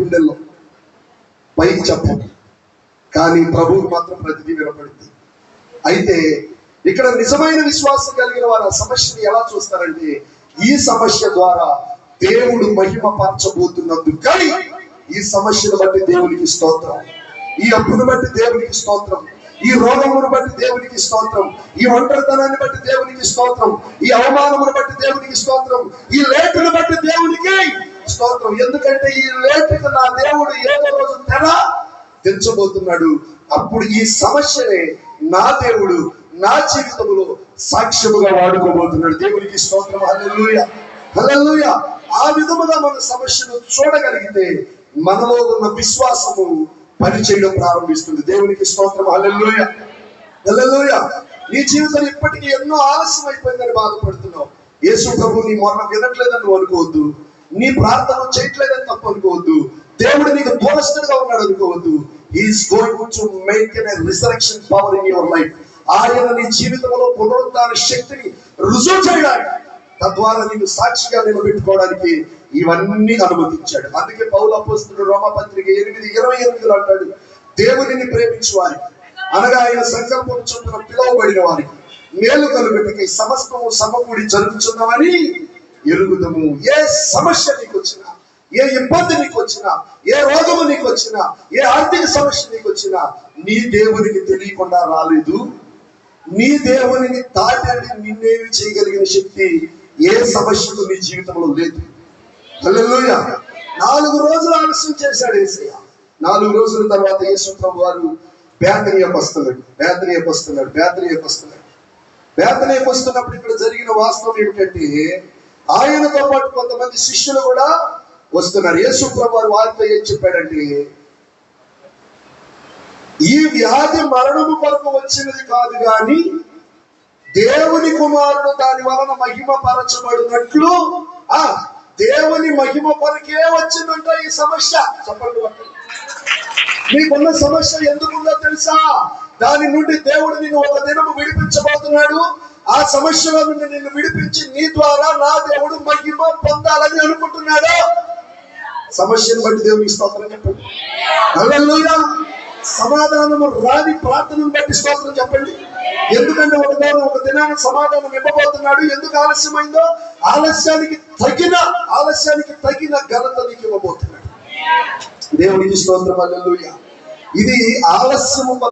గుండెల్లో పైకి చెప్పండి, కానీ ప్రభువుకు మాత్రం ప్రతిదీ వినపడింది. అయితే ఇక్కడ నిజమైన విశ్వాసం కలిగిన వారు ఆ సమస్యను ఎలా చూస్తారంటే, ఈ సమస్య ద్వారా దేవుడు మహిమ పరచబోతున్నందుకు. కానీ ఈ సమస్యను బట్టి దేవునికి స్తోత్రం, ఈ అప్పును బట్టి దేవునికి స్తోత్రం, ఈ రోగమును బట్టి దేవునికి స్తోత్రం, ఈ ఒంటరితనాన్ని బట్టి దేవునికి స్తోత్రం, ఈ అవమానమును బట్టి దేవునికి స్తోత్రం, ఈ లేటును బట్టి దేవునికి స్తోత్రం. ఎందుకంటే ఈ లేటుకు నా దేవుడు ఏదో రోజు తెంచబోతున్నాడు. అప్పుడు ఈ సమస్యనే నా దేవుడు నా జీవితంలో సాక్ష్యముగా వాడుకోబోతున్నాడు. దేవునికి స్తోత్రం. హల్లెలూయా, హల్లెలూయా. ఆ విధముగా మన సమస్యను చూడగలిగితే మనలో ఉన్న విశ్వాసము పనిచేయడం ప్రారంభిస్తుంది. దేవునికి స్తోత్రం. హల్లెలూయా, హల్లెలూయా. నీ జీవితం ఇప్పటికీ ఎన్నో ఆలస్యం అయిపోయిందని బాధపడుతున్నావు. యేసు ప్రభు నీ మొన్న వినట్లేదని నువ్వు అనుకోవద్దు, నీ ప్రార్థన చేయట్లేదని తప్పు అనుకోవద్దు, దేవుడు నీకు దూరస్తుడుగా ఉన్నాడు అనుకోవద్దు. He is going to make a resurrection power in your life. ఆయన నీ జీవితంలో పునరుద్ధాన శక్తిని రుజువు చేయడానికి, తద్వారా నీకు సాక్షిగా నిలబెట్టుకోవడానికి ఇవన్నీ అనుమతించాడు. అందుకే పౌలు అపోస్తలుడు రోమాపత్రిక 8:28 అంటాడు, దేవునిని ప్రేమించు వారికి, అనగా ఆయన సంకల్పం చొప్పున పిలువబడిన వారికి మేలు కలుగుటకై సమస్తము సమకూడి జరుగుతున్నవని ఎరుగుదము. ఏ సమస్య నీకు వచ్చినా, ఏ ఇబ్బంది నీకు వచ్చినా, ఏ రోగము నీకు వచ్చినా, ఏ ఆర్థిక సమస్య నీకు వచ్చినా, నీ దేవునికి తెలియకుండా రాలేదు. నీ దేవునిని దాటి నిన్నేమి చేయగలిగిన శక్తి ఏ సమస్యకు నీ జీవితంలో లేదు. హల్లెలూయా. 4 రోజులు ఆలస్యం చేశాడు యేసయ్య. 4 రోజుల తర్వాత యేసు ప్రభు వారు బేతనీయకు వస్తున్నాడు. బేతనీయకు వస్తున్నప్పుడు ఇక్కడ జరిగిన వాస్తవం ఏమిటంటే, ఆయనతో పాటు కొంతమంది శిష్యులు కూడా వస్తున్నారు. యేసు ప్రభు వారు వారితో ఏం చెప్పాడంటే, ఈ వ్యాధి మరణము కొరకు వచ్చినది కాదు గాని దేవుని కుమారుడు దాని వలన మహిమ పరచబడినట్లు, దేవుని మహిమ కొరకే వచ్చిందంట ఈ సమస్య. చెప్పండి, మీకున్న సమస్య ఎందుకుందో తెలుసా? దాని నుండి దేవుడు నిన్ను ఒక దినము విడిపించబోతున్నాడు. ఆ సమస్యలో నుండి నిన్ను విడిపించి నీ ద్వారా నా దేవుడు మహిమ పొందాలని అనుకుంటున్నాడు. సమస్యను బట్టి దేవునికి స్తోత్రం చెప్పండి. హల్లెలూయా. సమాధానము రాని ప్రార్థనను బట్టి స్తోత్రం చెప్పండి. ఎందుకంటే ఒక దినాన్ని సమాధానం ఇవ్వబోతున్నాడు. ఎందుకు ఆలస్యమైందో, ఆలస్యానికి తగిన ఘనత నీకు ఇవ్వబోతున్నాడు. దేవునికి స్తోత్రం. హల్లెలూయా. ఇది ఆలస్యము